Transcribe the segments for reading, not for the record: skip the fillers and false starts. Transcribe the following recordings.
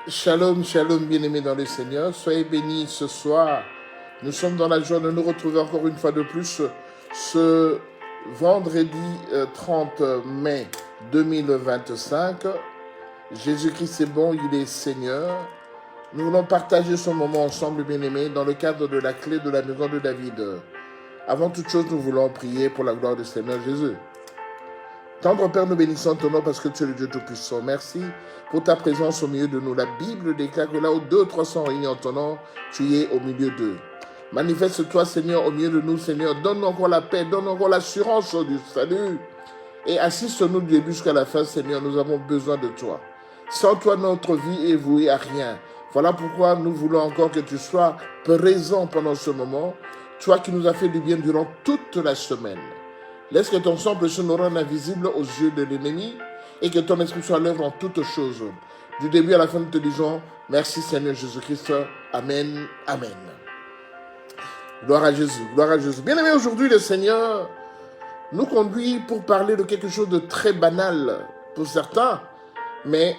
Shalom, shalom, bien-aimés dans le Seigneur. Soyez bénis ce soir. Nous sommes dans la joie de nous retrouver encore une fois de plus ce vendredi 30 mai 2025. Jésus-Christ est bon, il est Seigneur. Nous voulons partager ce moment ensemble, bien-aimés, dans le cadre de la clé de la maison de David. Avant toute chose, nous voulons prier pour la gloire du Seigneur Jésus. Tendre Père, nous bénissons ton nom parce que tu es le Dieu Tout-Puissant. Merci pour ta présence au milieu de nous. La Bible déclare que là où 2 ou 3 sont réunis en ton nom, tu es au milieu d'eux. Manifeste-toi, Seigneur, au milieu de nous, Seigneur. Donne-nous encore la paix, donne-nous encore l'assurance du salut. Et assiste-nous du début jusqu'à la fin, Seigneur. Nous avons besoin de toi. Sans toi, notre vie est vouée à rien. Voilà pourquoi nous voulons encore que tu sois présent pendant ce moment. Toi qui nous as fait du bien durant toute la semaine. Laisse que ton sang puisse nous rendre invisibles aux yeux de l'ennemi et que ton esprit soit à l'œuvre en toutes choses. Du début à la fin, nous te disons merci Seigneur Jésus-Christ. Amen. Amen. Gloire à Jésus. Gloire à Jésus. Bien aimé, aujourd'hui, le Seigneur nous conduit pour parler de quelque chose de très banal pour certains, mais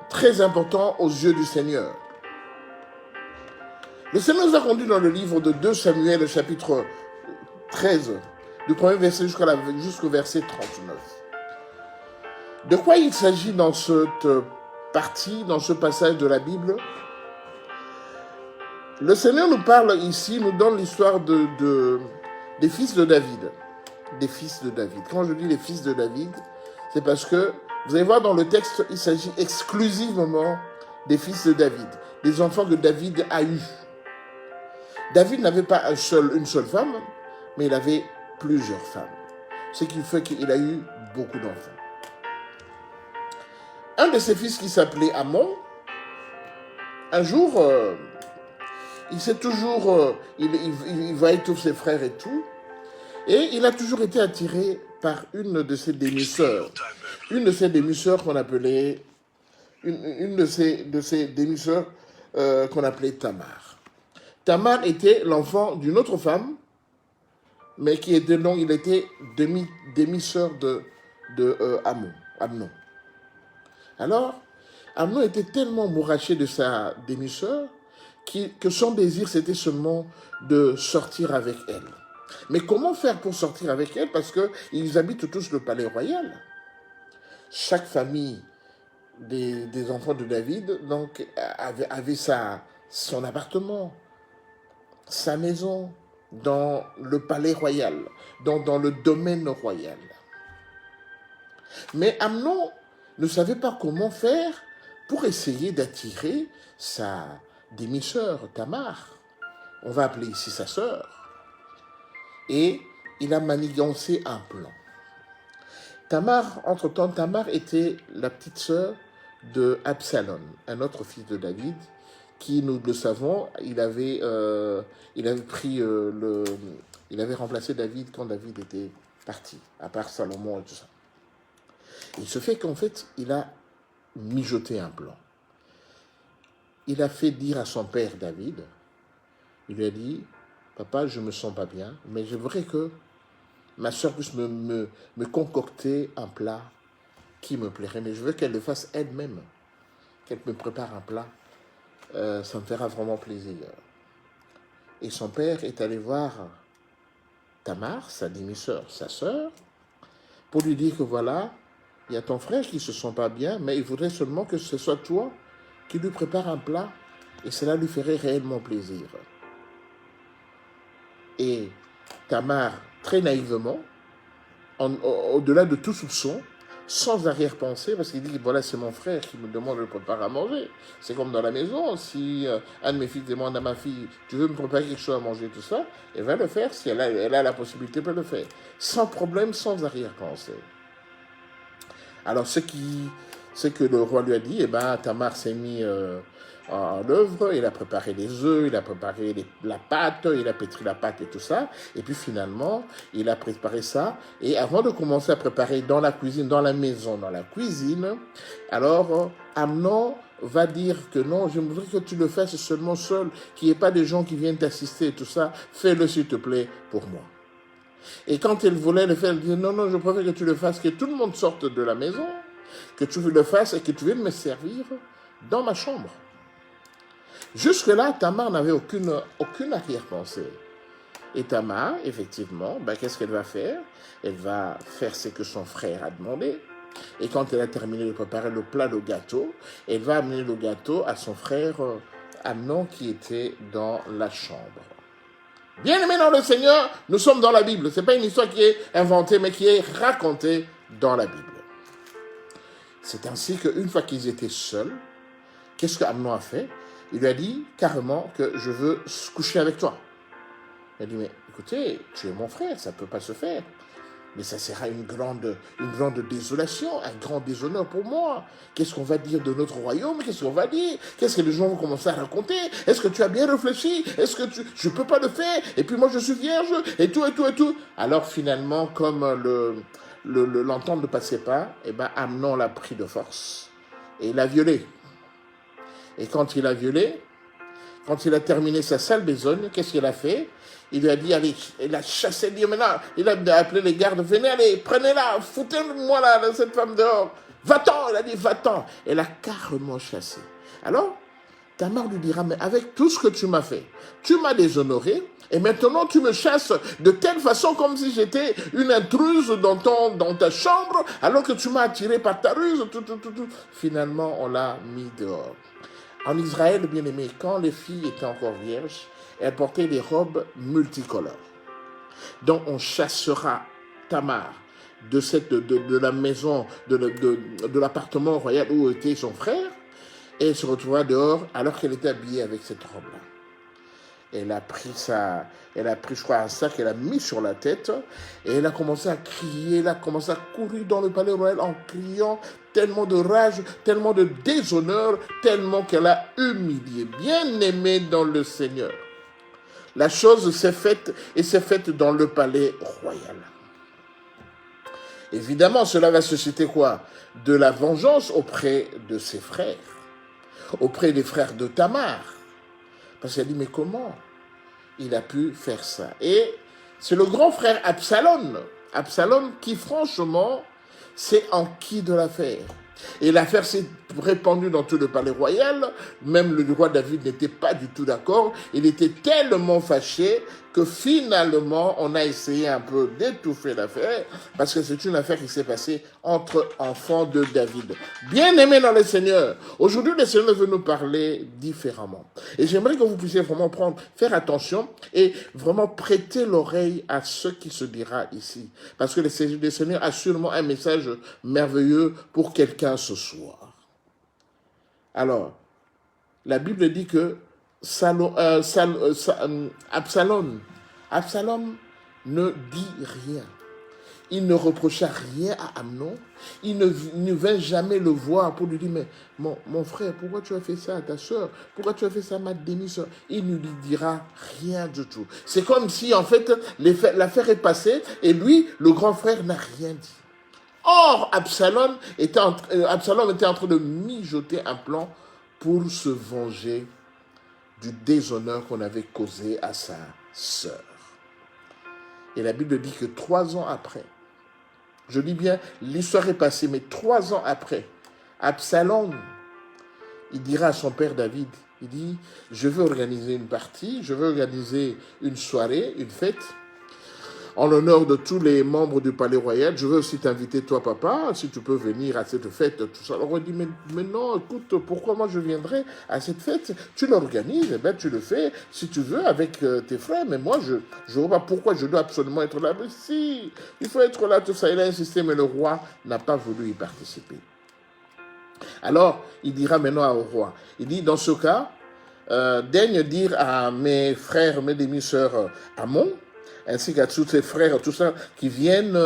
très important aux yeux du Seigneur. Le Seigneur nous a conduit dans le livre de 2 Samuel, chapitre 13, du premier verset jusqu'au verset 39. De quoi il s'agit dans cette partie, dans ce passage de la Bible? Le Seigneur nous parle ici, nous donne l'histoire des fils de David. Des fils de David. Quand je dis les fils de David, c'est parce que, vous allez voir dans le texte, il s'agit exclusivement des fils de David, des enfants que David a eus. David n'avait pas une seule femme, mais il avait plusieurs femmes. Ce qui fait qu'il a eu beaucoup d'enfants. Un de ses fils qui s'appelait Amnon, un jour, il s'est toujours, il voyait tous ses frères et tout, et il a toujours été attiré par une de ses demi-sœurs. Une de ses demi-sœurs qu'on appelait, une de ses demi-sœurs qu'on appelait Tamar. Tamar était l'enfant d'une autre femme, mais qui était donc, il était demi-sœur de Amnon. Alors, Amnon était tellement mouraché de sa demi-sœur que son désir, c'était seulement de sortir avec elle. Mais comment faire pour sortir avec elle? Parce qu'ils habitent tous le palais royal. Chaque famille des enfants de David donc, avait son appartement, sa maison, dans le palais royal, dans le domaine royal. Mais Amnon ne savait pas comment faire pour essayer d'attirer sa demi-sœur Tamar. On va appeler ici sa sœur. Et il a manigancé un plan. Entre-temps, Tamar était la petite sœur de Absalom, un autre fils de David, qui, nous le savons, il avait remplacé David quand David était parti, à part Salomon et tout ça. Il se fait qu'en fait, il a mijoté un plan. Il a fait dire à son père David, il lui a dit, papa, je ne me sens pas bien, mais je voudrais que ma soeur puisse me concocter un plat qui me plairait, mais je veux qu'elle le fasse elle-même, qu'elle me prépare un plat. Ça me fera vraiment plaisir. Et son père est allé voir Tamar, sa demi-sœur, sa sœur, pour lui dire que voilà, il y a ton frère qui ne se sent pas bien, mais il voudrait seulement que ce soit toi qui lui prépare un plat, et cela lui ferait réellement plaisir. Et Tamar, très naïvement, au-delà de tout soupçon, sans arrière-pensée, parce qu'il dit, voilà, c'est mon frère qui me demande de le préparer à manger. C'est comme dans la maison, si un de mes fils demande à ma fille, tu veux me préparer quelque chose à manger, tout ça, elle va le faire, si elle a la possibilité, elle peut le faire. Sans problème, sans arrière-pensée. Alors, ce que le roi lui a dit, Tamar s'est mis en œuvre, il a préparé les œufs, il a préparé la pâte, il a pétri la pâte et tout ça, et puis finalement, il a préparé ça, et avant de commencer à préparer dans la cuisine, dans la maison, dans la cuisine, alors Amnon va dire que non, je voudrais que tu le fasses seulement seul, qu'il n'y ait pas de gens qui viennent t'assister et tout ça, fais-le s'il te plaît pour moi. Et quand elle voulait le faire, elle disait non, je préfère que tu le fasses, que tout le monde sorte de la maison, que tu le fasses et que tu viennes me servir dans ma chambre. Jusque-là, Tamar n'avait aucune arrière-pensée. Et Tamar, effectivement, qu'est-ce qu'elle va faire? Elle va faire ce que son frère a demandé. Et quand elle a terminé de préparer le plat, le gâteau, elle va amener le gâteau à son frère Amnon qui était dans la chambre. Bien-aimés dans le Seigneur, nous sommes dans la Bible. Ce n'est pas une histoire qui est inventée, mais qui est racontée dans la Bible. C'est ainsi qu'une fois qu'ils étaient seuls, qu'est-ce qu'Amnon a fait? Il lui a dit carrément que je veux coucher avec toi. Il a dit, mais écoutez, tu es mon frère, ça ne peut pas se faire. Mais ça sera une grande désolation, un grand déshonneur pour moi. Qu'est-ce qu'on va dire de notre royaume? Qu'est-ce qu'on va dire? Qu'est-ce que les gens vont commencer à raconter? Est-ce que tu as bien réfléchi? Est-ce que je ne peux pas le faire? Et puis moi je suis vierge, et tout, et tout, et tout. Alors finalement, comme l'entente ne passait pas, Amnon l'a pris de force. Et il l'a violé. Et quand il a violé, quand il a terminé sa sale besogne, qu'est-ce qu'il a fait? Il lui a dit, allez, il a chassé, il dit, maintenant, il a appelé les gardes, venez, allez, prenez-la, foutez-moi là, cette femme dehors. Va-t'en, il a dit, va-t'en. Elle a carrément chassé. Alors, Tamar lui dira, mais avec tout ce que tu m'as fait, tu m'as déshonoré, et maintenant tu me chasses de telle façon comme si j'étais une intruse dans ta chambre, alors que tu m'as attiré par ta ruse, tout. Finalement, on l'a mis dehors. En Israël, bien aimé, quand les filles étaient encore vierges, elles portaient des robes multicolores. Donc on chassera Tamar de la maison, de l'appartement royal où était son frère, et elle se retrouvera dehors alors qu'elle était habillée avec cette robe-là. Elle a pris, je crois, un sac, elle a mis sur la tête, et elle a commencé à crier, elle a commencé à courir dans le palais royal en criant, tellement de rage, tellement de déshonneur, tellement qu'elle a humilié. Bien-aimée dans le Seigneur. La chose s'est faite, et s'est faite dans le palais royal. Évidemment, cela va susciter quoi? De la vengeance auprès de ses frères, auprès des frères de Tamar. Parce qu'elle dit, mais comment il a pu faire ça? Et c'est le grand frère Absalom qui, franchement, s'est enquis de l'affaire. Et l'affaire s'est répandue dans tout le palais royal. Même le roi David n'était pas du tout d'accord. Il était tellement fâché que finalement, on a essayé un peu d'étouffer l'affaire, parce que c'est une affaire qui s'est passée entre enfants de David. Bien-aimés dans le Seigneur, aujourd'hui, le Seigneur veut nous parler différemment. Et j'aimerais que vous puissiez vraiment faire attention et vraiment prêter l'oreille à ce qui se dira ici. Parce que le Seigneur a sûrement un message merveilleux pour quelqu'un ce soir. Alors, la Bible dit que Absalom ne dit rien. Il ne reprocha rien à Amnon. Il ne vint jamais le voir pour lui dire, mais mon frère, pourquoi tu as fait ça à ta soeur? Pourquoi tu as fait ça à ma demi-soeur? Il ne lui dira rien du tout. C'est comme si, en fait, l'affaire est passée et lui, le grand frère, n'a rien dit. Or, Absalom était en train de mijoter un plan pour se venger du déshonneur qu'on avait causé à sa sœur. Et la Bible dit que 3 ans après, je dis bien, l'histoire est passée, mais 3 ans après, Absalom, il dira à son père David, il dit, je veux organiser une partie, je veux organiser une soirée, une fête, en l'honneur de tous les membres du palais royal. Je veux aussi t'inviter, toi, papa, si tu peux venir à cette fête, tout ça. Alors on dit, mais non, écoute, pourquoi moi je viendrai à cette fête? Tu l'organises, tu le fais, si tu veux, avec tes frères, mais moi, je ne vois pas pourquoi je dois absolument être là. Mais si, il faut être là, tout ça. Il a insisté, mais le roi n'a pas voulu y participer. Alors, il dira maintenant au roi, il dit, dans ce cas, daigne dire à mes frères, mes demi-sœurs, Amon, ainsi qu'à tous ses frères, tout ça, qui viennent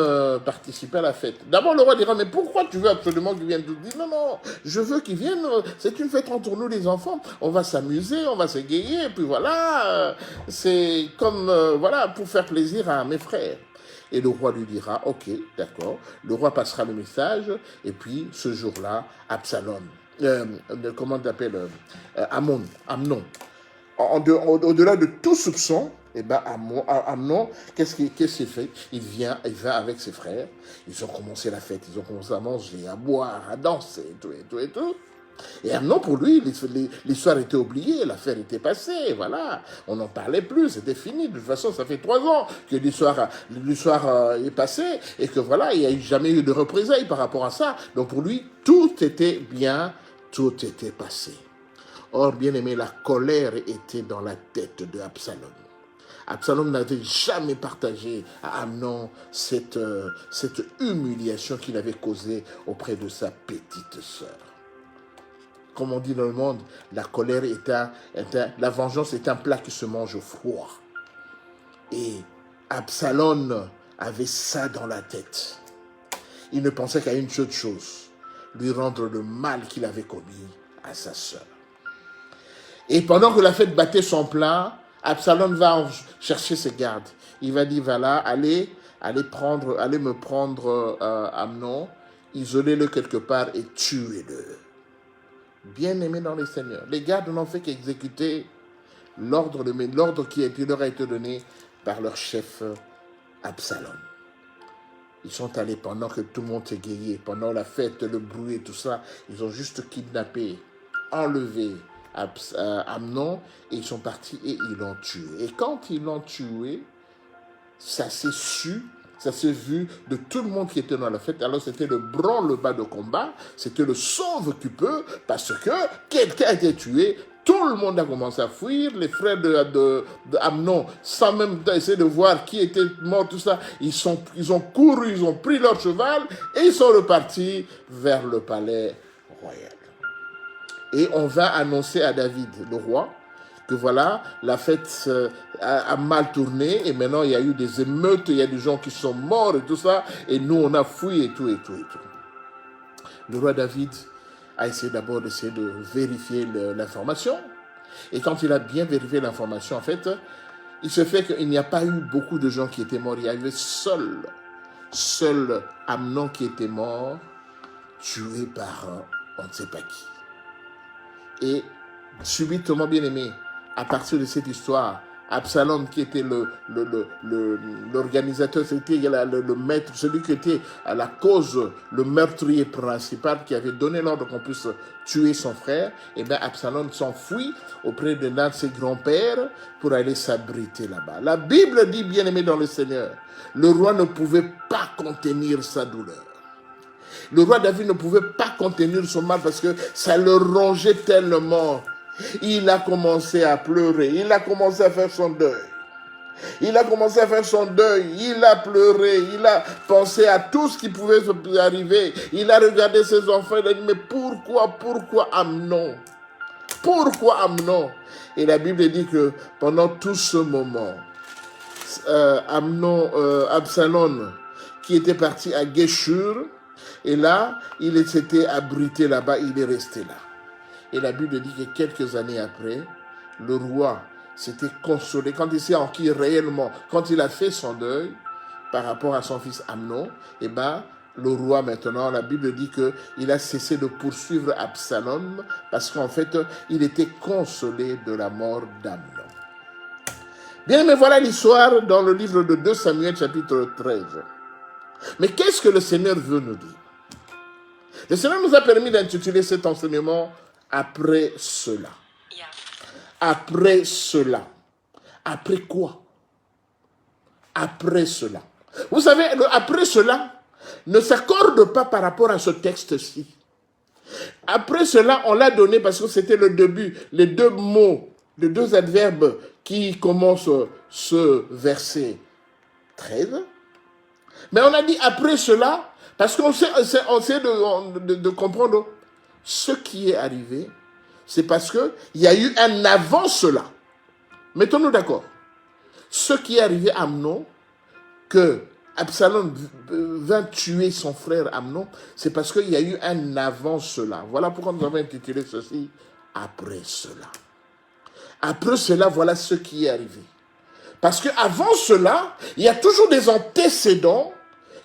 participer à la fête. D'abord, le roi dira, mais pourquoi tu veux absolument qu'ils viennent? Il dit, non, je veux qu'ils viennent, c'est une fête entre nous les enfants, on va s'amuser, on va s'égayer, et puis voilà, c'est comme, voilà, pour faire plaisir à mes frères. Et le roi lui dira, ok, d'accord, le roi passera le message, et puis ce jour-là, Absalom, comment on appelle, Amnon, au-delà de tout soupçon, Amnon, qu'est-ce qu'il fait? Il vient avec ses frères. Ils ont commencé la fête. Ils ont commencé à manger, à boire, à danser, et tout. Et Amnon, pour lui, l'histoire était oubliée, l'affaire était passée, voilà. On n'en parlait plus, c'était fini. De toute façon, ça fait 3 ans que l'histoire est passée et que voilà, il n'y a jamais eu de représailles par rapport à ça. Donc pour lui, tout était bien, tout était passé. Or, bien aimé, la colère était dans la tête de Absalom. Absalom n'avait jamais partagé à Amnon cette humiliation qu'il avait causée auprès de sa petite sœur. Comme on dit dans le monde, la colère la vengeance est un plat qui se mange au froid. Et Absalom avait ça dans la tête. Il ne pensait qu'à une seule chose, lui rendre le mal qu'il avait commis à sa sœur. Et pendant que la fête battait son plein, Absalom va chercher ses gardes. Il va dire, voilà, allez me prendre Amnon, isolez-le quelque part et tuez-le. Bien-aimé dans le Seigneur, les gardes n'ont fait qu'exécuter l'ordre qui leur a été donné par leur chef Absalom. Ils sont allés pendant que tout le monde s'est guéri, pendant la fête, le bruit et tout ça, ils ont juste kidnappé, enlevé Amnon et ils sont partis et ils l'ont tué. Et quand ils l'ont tué, ça s'est vu de tout le monde qui était dans la fête. Alors c'était le branle-bas de combat, c'était le sauve-qui-peut, parce que quelqu'un a été tué. Tout le monde a commencé à fuir. Les frères de Amnon, sans même essayer de voir qui était mort, tout ça, ils ont couru, ils ont pris leur cheval et ils sont repartis vers le palais royal. Et on va annoncer à David, le roi, que voilà, la fête a mal tourné et maintenant il y a eu des émeutes, il y a des gens qui sont morts et tout ça, et nous on a fui et tout. Le roi David a essayé d'abord de vérifier l'information, et quand il a bien vérifié l'information, en fait, il se fait qu'il n'y a pas eu beaucoup de gens qui étaient morts, il y avait seul Amnon qui était mort, tué par on ne sait pas qui. Et subitement, bien aimé, à partir de cette histoire, Absalom, qui était l'organisateur, c'était le maître, celui qui était à la cause, le meurtrier principal, qui avait donné l'ordre qu'on puisse tuer son frère, et bien Absalom s'enfuit auprès de l'un de ses grands-pères pour aller s'abriter là-bas. La Bible dit, bien aimé dans le Seigneur, le roi ne pouvait pas contenir sa douleur. Le roi David ne pouvait pas contenir son mal parce que ça le rongeait tellement. Il a commencé à pleurer, il a commencé à faire son deuil. Il a pleuré, il a pensé à tout ce qui pouvait arriver. Il a regardé ses enfants, il a dit, mais pourquoi Amnon? Pourquoi Amnon? Et la Bible dit que pendant tout ce moment, Absalom, qui était parti à Guéshur, et là, il s'était abrité là-bas, il est resté là. Et la Bible dit que quelques années après, le roi s'était consolé. Quand il s'est enquis réellement, quand il a fait son deuil par rapport à son fils Amnon, et bien, le roi maintenant, la Bible dit qu'il a cessé de poursuivre Absalom parce qu'en fait, il était consolé de la mort d'Amnon. Bien, mais voilà l'histoire dans le livre de 2 Samuel, chapitre 13. Mais qu'est-ce que le Seigneur veut nous dire? Le Seigneur nous a permis d'intituler cet enseignement « Après cela ». Après cela. Après quoi? Après cela. Vous savez, le après cela ne s'accorde pas par rapport à ce texte-ci. Après cela, on l'a donné parce que c'était le début, les deux mots, les deux adverbes qui commencent ce verset 13. Mais on a dit après cela parce qu'on sait de comprendre ce qui est arrivé. C'est parce qu'il y a eu un avant cela. Mettons-nous d'accord. Ce qui est arrivé à Amnon, que Absalom vint tuer son frère Amnon, c'est parce qu'il y a eu un avant cela. Voilà pourquoi nous avons intitulé ceci « Après cela ». Après cela, voilà ce qui est arrivé. Parce qu'avant cela, il y a toujours des antécédents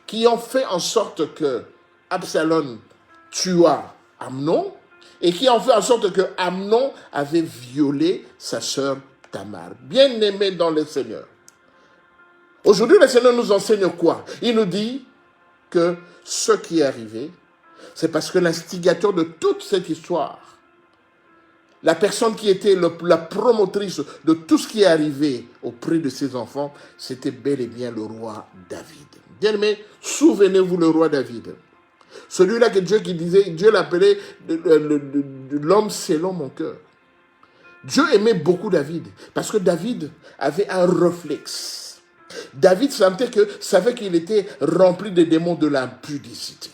qui ont fait en sorte que Absalom tua Amnon, et qui ont fait en sorte que Amnon avait violé sa sœur Tamar. Bien-aimé dans le Seigneur. Aujourd'hui, le Seigneur nous enseigne quoi? Il nous dit que ce qui est arrivé, C'est parce que l'instigateur de toute cette histoire, la personne qui était la promotrice de tout ce qui est arrivé auprès de ses enfants, c'était bel et bien le roi David. Bien-aimés, souvenez-vous le roi David. Celui-là que Dieu l'appelait l'homme selon mon cœur. Dieu aimait beaucoup David parce que David avait un réflexe. David savait qu'il était rempli des démons de l'impudicité.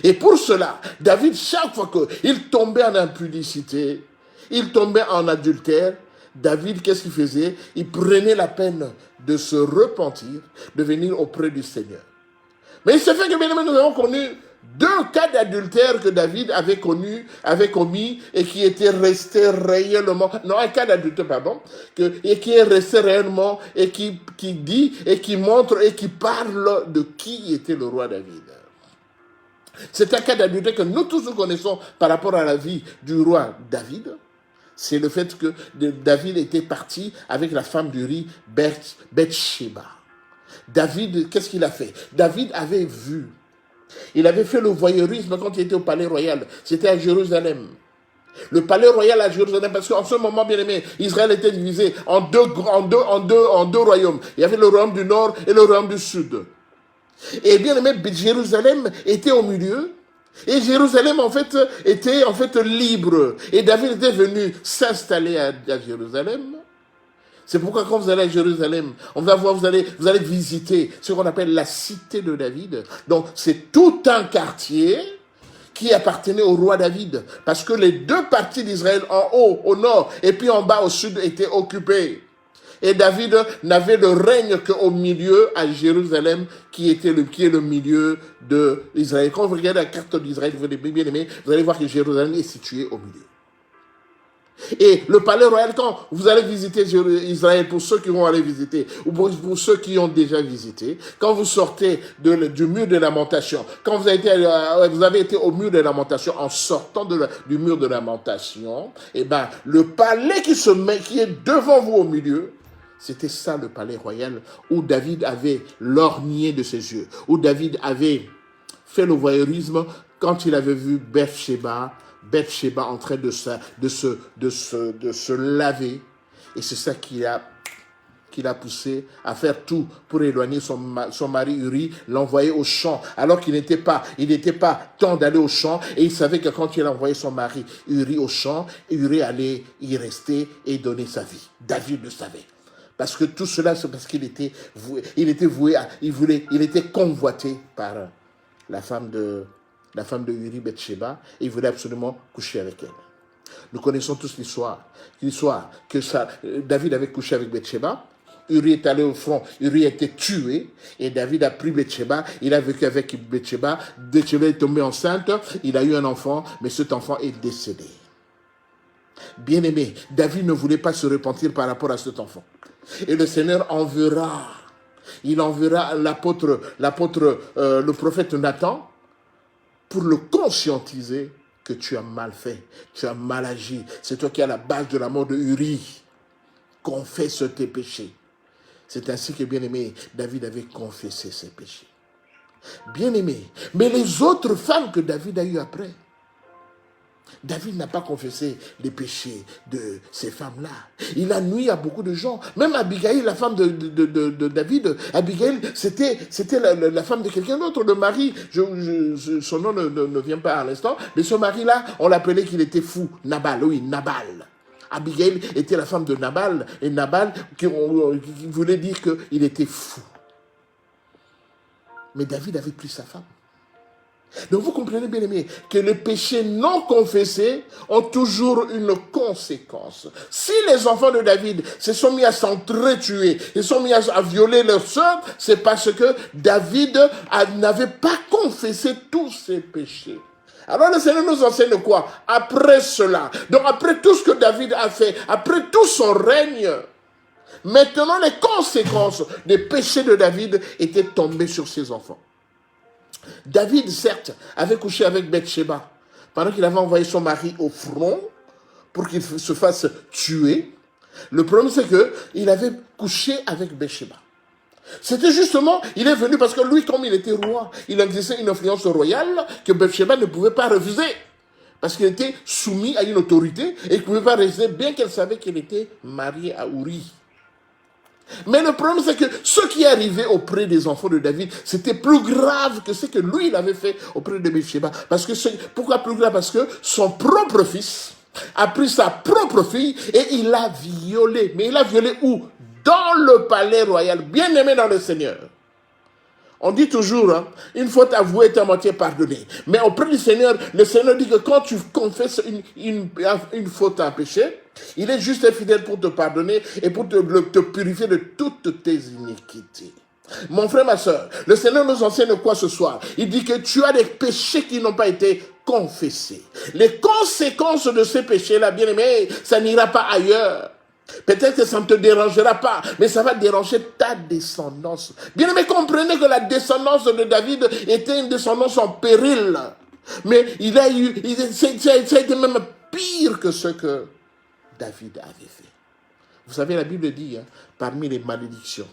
Et pour cela, David, chaque fois qu'il tombait en impudicité, il tombait en adultère, David, qu'est-ce qu'il faisait? Il prenait la peine de se repentir, de venir auprès du Seigneur. Mais il se fait que, bien nous avons connu 2 cas d'adultère que David avait commis et qui étaient restés réellement, non, un cas d'adultère, pardon, et qui est resté réellement et qui dit et qui montre et qui parle de qui était le roi David. C'est un cas d'adultère que nous tous nous connaissons par rapport à la vie du roi David. C'est le fait que David était parti avec la femme d'Uri, Bathsheba. David, qu'est-ce qu'il a fait? David avait vu. Il avait fait le voyeurisme quand il était au palais royal. C'était à Jérusalem. Le palais royal à Jérusalem, parce qu'en ce moment, bien aimé, Israël était divisé en deux royaumes. Il y avait le royaume du nord et le royaume du sud. Et bien aimé, Jérusalem était au milieu. Et Jérusalem, était libre. Et David était venu s'installer à Jérusalem. C'est pourquoi quand vous allez à Jérusalem, on va voir, vous allez visiter ce qu'on appelle la cité de David. Donc, c'est tout un quartier qui appartenait au roi David. Parce que les 2 parties d'Israël, en haut, au nord, et puis en bas, au sud, étaient occupées. Et David n'avait le règne qu'au milieu, à Jérusalem, qui est le milieu d'Israël. Quand vous regardez la carte d'Israël, vous allez bien aimer, vous allez voir que Jérusalem est située au milieu. Et le palais royal, quand vous allez visiter Israël, pour ceux qui vont aller visiter, ou pour ceux qui ont déjà visité, quand vous sortez du mur de lamentation, quand vous avez été au mur de lamentation, en sortant du mur de lamentation, eh ben, le palais qui est devant vous au milieu, c'était ça le palais royal, où David avait lorgné de ses yeux, où David avait fait le voyeurisme quand il avait vu Bathsheba en train de se laver. Et c'est ça qui l'a poussé à faire tout pour éloigner son mari Uri, l'envoyer au champ, alors qu'il n'était pas temps d'aller au champ. Et il savait que quand il envoyait son mari Uri au champ, Uri allait y rester et donner sa vie. David le savait. Parce que tout cela, c'est parce qu'il était voué, il était convoité par la femme de Uri, Bathsheba, et il voulait absolument coucher avec elle. Nous connaissons tous l'histoire que David avait couché avec Bathsheba. Uri est allé au front, Uri a été tué, et David a pris Bathsheba, il a vécu avec Bathsheba. Bathsheba est tombée enceinte, il a eu un enfant, mais cet enfant est décédé. Bien-aimé, David ne voulait pas se repentir par rapport à cet enfant. Et le Seigneur enverra le prophète Nathan, pour le conscientiser que tu as mal fait, tu as mal agi. C'est toi qui es à la base de la mort de Uri. Confesse tes péchés. C'est ainsi que, bien-aimé, David avait confessé ses péchés. Bien-aimé, mais les autres femmes que David a eues après, David n'a pas confessé les péchés de ces femmes-là. Il a nui à beaucoup de gens. Même Abigail, la femme de David, Abigail, c'était la femme de quelqu'un d'autre. Le mari, son nom ne vient pas à l'instant, mais ce mari-là, on l'appelait qu'il était fou. Nabal, oui, Nabal. Abigail était la femme de Nabal, et Nabal, qui voulait dire qu'il était fou. Mais David avait pris sa femme. Donc vous comprenez bien aimé que les péchés non confessés ont toujours une conséquence. Si les enfants de David se sont mis à s'entretuer, ils se sont mis à violer leurs sœurs, c'est parce que David n'avait pas confessé tous ses péchés. Alors le Seigneur nous enseigne quoi? Après cela, donc après tout ce que David a fait, après tout son règne, maintenant les conséquences des péchés de David étaient tombées sur ses enfants. David, certes, avait couché avec Bathsheba pendant qu'il avait envoyé son mari au front pour qu'il se fasse tuer. Le problème, c'est qu'il avait couché avec Bathsheba. C'était justement, il est venu parce que lui, comme il était roi, il exerçait une influence royale que Bathsheba ne pouvait pas refuser. Parce qu'il était soumis à une autorité et qu'il ne pouvait pas résister, bien qu'elle savait qu'il était marié à Uri. Mais le problème, c'est que ce qui est arrivé auprès des enfants de David, c'était plus grave que ce que lui, il avait fait auprès de Bathsheba. Pourquoi plus grave? Parce que son propre fils a pris sa propre fille et il l'a violée. Mais il l'a violée où? Dans le palais royal, bien aimé dans le Seigneur. On dit toujours, hein, une faute avouée est à moitié pardonnée. Mais auprès du Seigneur, le Seigneur dit que quand tu confesses une faute, un péché, il est juste et fidèle pour te pardonner et pour te purifier de toutes tes iniquités. Mon frère, ma soeur, le Seigneur nous enseigne quoi ce soir? Il dit que tu as des péchés qui n'ont pas été confessés. Les conséquences de ces péchés-là, bien aimé, ça n'ira pas ailleurs. Peut-être que ça ne te dérangera pas, mais ça va déranger ta descendance. Bien aimé, comprenez que la descendance de David était une descendance en péril. Mais ça a été même pire que ce que David avait fait. Vous savez, la Bible dit, hein, parmi les malédictions,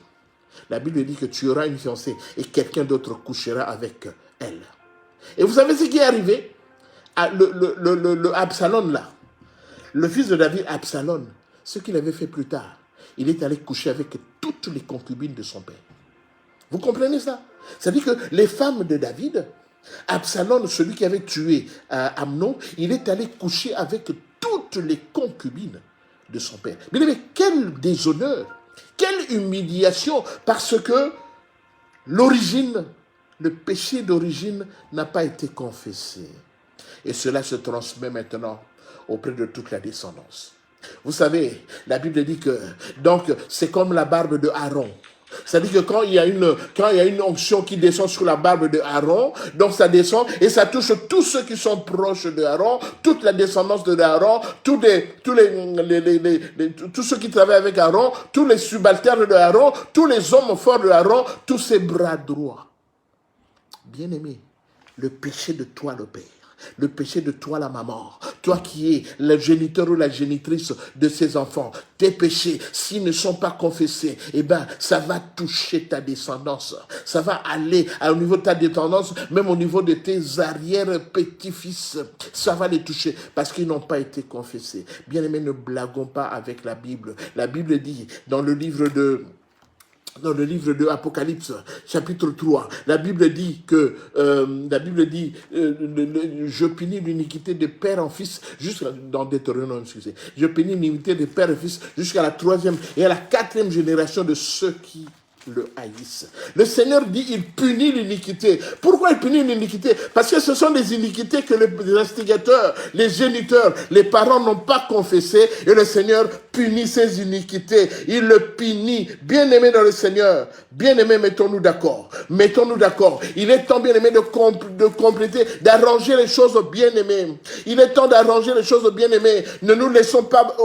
la Bible dit que tu auras une fiancée et quelqu'un d'autre couchera avec elle. Et vous savez ce qui est arrivé? Le Absalom là, le fils de David, Absalom, ce qu'il avait fait plus tard, il est allé coucher avec toutes les concubines de son père. Vous comprenez ça? C'est-à-dire que les femmes de David, Absalom, celui qui avait tué Amnon, il est allé coucher avec toutes les concubines de son père. Mais quel déshonneur, quelle humiliation, parce que l'origine, le péché d'origine n'a pas été confessé. Et cela se transmet maintenant auprès de toute la descendance. Vous savez, la Bible dit que donc c'est comme la barbe de Aaron. C'est-à-dire que quand il y a une onction qui descend sur la barbe de Aaron, donc ça descend et ça touche tous ceux qui sont proches de Aaron, toute la descendance de Aaron, tous ceux qui travaillent avec Aaron, tous les subalternes de Aaron, tous les hommes forts de Aaron, tous ses bras droits. Bien-aimé, le péché de toi le Père, le péché de toi la maman, toi qui es le géniteur ou la génitrice de ces enfants, tes péchés, s'ils ne sont pas confessés, eh bien, ça va toucher ta descendance. Ça va aller au niveau de ta descendance, même au niveau de tes arrière-petits-fils. Ça va les toucher parce qu'ils n'ont pas été confessés. Bien-aimés, ne blaguons pas avec la Bible. La Bible dit, dans le livre de Apocalypse, chapitre 3, la Bible dit que je punis l'iniquité de père en fils, dans Deutéronome, excusez. Je punis l'iniquité de père en fils jusqu'à la 3e et à la 4e génération de ceux qui le haïssent. Le Seigneur dit, il punit l'iniquité. Pourquoi il punit l'iniquité? Parce que ce sont des iniquités que les instigateurs, les géniteurs, les parents n'ont pas confessées et le Seigneur punit ces iniquités. Il le punit. Bien-aimé dans le Seigneur, bien-aimé, mettons-nous d'accord. Mettons-nous d'accord. Il est temps, bien-aimé, de compléter, d'arranger les choses, bien-aimé. Il est temps d'arranger les choses, bien-aimé. Ne nous laissons pas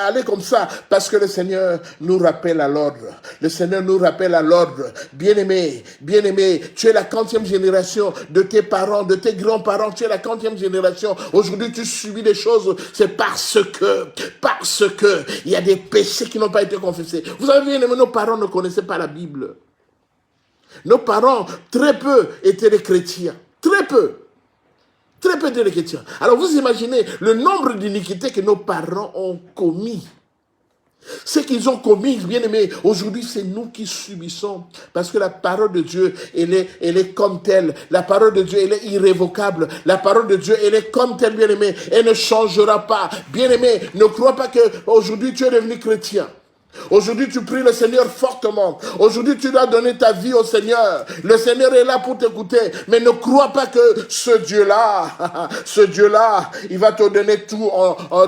aller comme ça parce que le Seigneur nous rappelle à l'ordre. Le Seigneur nous rappelle à l'ordre. Bien-aimé, bien-aimé, tu es la 40e génération de tes parents, de tes grands-parents, tu es la 40e génération. Aujourd'hui, tu subis des choses, c'est parce que il y a des péchés qui n'ont pas été confessés. Vous savez, bien-aimé, nos parents ne connaissaient pas la Bible. Nos parents, très peu étaient des chrétiens. Très peu. Très peu étaient des chrétiens. Alors, vous imaginez le nombre d'iniquités que nos parents ont commis. Ce qu'ils ont commis, bien aimé, aujourd'hui c'est nous qui subissons. Parce que la parole de Dieu, elle est comme telle. La parole de Dieu, elle est irrévocable. La parole de Dieu, elle est comme telle, bien aimé. Elle ne changera pas. Bien aimé, ne crois pas qu'aujourd'hui tu es devenu chrétien. Aujourd'hui, tu pries le Seigneur fortement. Aujourd'hui, tu dois donner ta vie au Seigneur. Le Seigneur est là pour t'écouter. Mais ne crois pas que ce Dieu-là, il va te donner tout,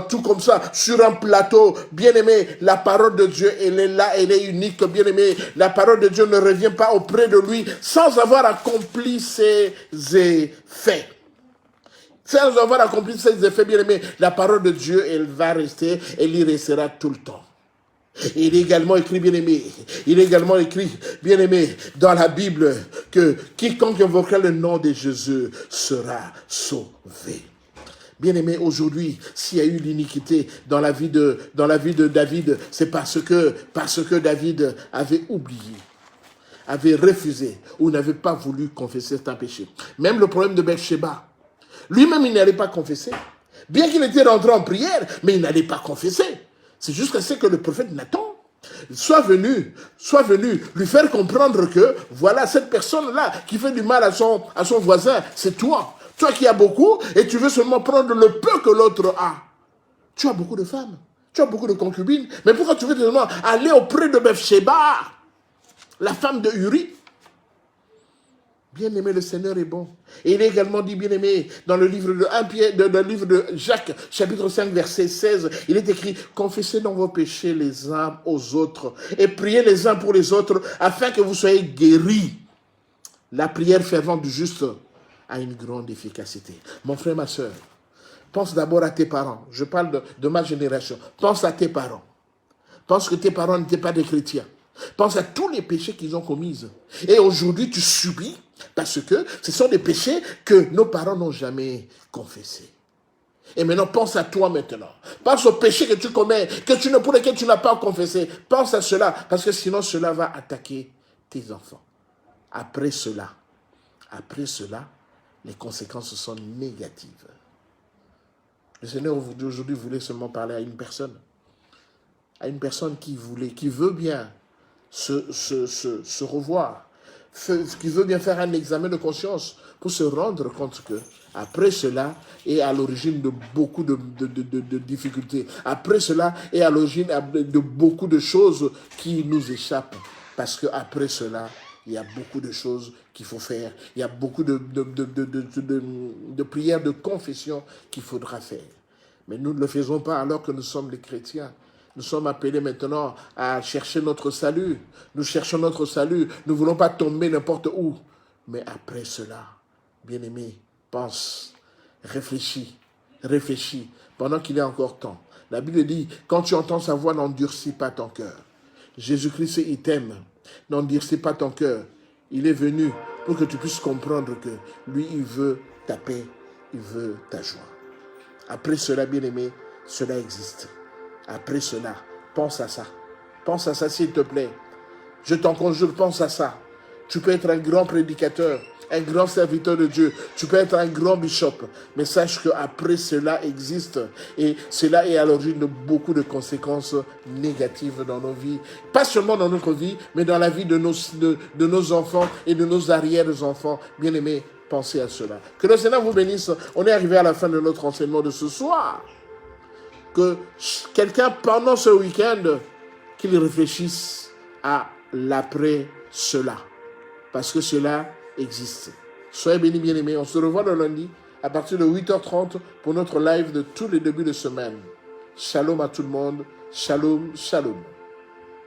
tout comme ça, sur un plateau. Bien-aimé, la parole de Dieu, elle est là, elle est unique. Bien-aimé, la parole de Dieu ne revient pas auprès de lui sans avoir accompli ses effets. Sans avoir accompli ses effets, bien-aimé, la parole de Dieu, elle va rester, elle y restera tout le temps. Il est également écrit, bien-aimé, dans la Bible que quiconque invoquera le nom de Jésus sera sauvé. Bien-aimé, aujourd'hui, s'il y a eu l'iniquité dans la vie de David, c'est parce que David avait oublié. avait refusé ou n'avait pas voulu confesser un péché. Même le problème de Bathsheba. Lui-même, il n'allait pas confesser. Bien qu'il était rentré en prière, mais il n'allait pas confesser. C'est jusqu'à ce que le prophète Nathan soit venu lui faire comprendre que, voilà, cette personne-là qui fait du mal à son voisin, c'est toi. Toi qui as beaucoup et tu veux seulement prendre le peu que l'autre a. Tu as beaucoup de femmes, tu as beaucoup de concubines, mais pourquoi tu veux seulement aller auprès de Bathsheba, la femme de Uri? Bien-aimé, le Seigneur est bon. Et il est également dit, bien-aimé, dans le livre de Jacques, chapitre 5, verset 16, il est écrit, confessez donc vos péchés les uns aux autres et priez les uns pour les autres afin que vous soyez guéris. La prière fervente du juste a une grande efficacité. Mon frère, ma soeur, pense d'abord à tes parents. Je parle de ma génération. Pense à tes parents. Pense que tes parents n'étaient pas des chrétiens. Pense à tous les péchés qu'ils ont commis. Et aujourd'hui, tu subis parce que ce sont des péchés que nos parents n'ont jamais confessés. Et maintenant, pense à toi maintenant. Pense aux péchés que tu commets, pour lesquels tu n'as pas confessé. Pense à cela, parce que sinon, cela va attaquer tes enfants. Après cela, les conséquences sont négatives. Le Seigneur aujourd'hui voulait seulement parler à une personne qui veut bien se revoir, qui veut bien faire un examen de conscience pour se rendre compte que après cela est à l'origine de beaucoup de difficultés. Après cela est à l'origine de beaucoup de choses qui nous échappent. Parce qu'après cela, il y a beaucoup de choses qu'il faut faire. Il y a beaucoup de prières, de confession qu'il faudra faire. Mais nous ne le faisons pas alors que nous sommes les chrétiens. Nous sommes appelés maintenant à chercher notre salut. Nous cherchons notre salut. Nous ne voulons pas tomber n'importe où. Mais après cela, bien-aimé, pense, réfléchis, pendant qu'il est encore temps. La Bible dit, quand tu entends sa voix, n'endurcis pas ton cœur. Jésus-Christ, il t'aime. N'endurcis pas ton cœur. Il est venu pour que tu puisses comprendre que lui, il veut ta paix, il veut ta joie. Après cela, bien-aimé, cela existe. Après cela, pense à ça. Pense à ça, s'il te plaît. Je t'en conjure, pense à ça. Tu peux être un grand prédicateur, un grand serviteur de Dieu. Tu peux être un grand bishop. Mais sache qu'après cela existe. Et cela est à l'origine de beaucoup de conséquences négatives dans nos vies. Pas seulement dans notre vie, mais dans la vie de nos enfants et de nos arrière-enfants. Bien-aimés, pensez à cela. Que le Seigneur vous bénisse. On est arrivé à la fin de notre enseignement de ce soir. Que quelqu'un, pendant ce week-end, qu'il réfléchisse à l'après cela. Parce que cela existe. Soyez bénis, bien-aimés. On se revoit le lundi à partir de 8h30 pour notre live de tous les débuts de semaine. Shalom à tout le monde. Shalom, shalom.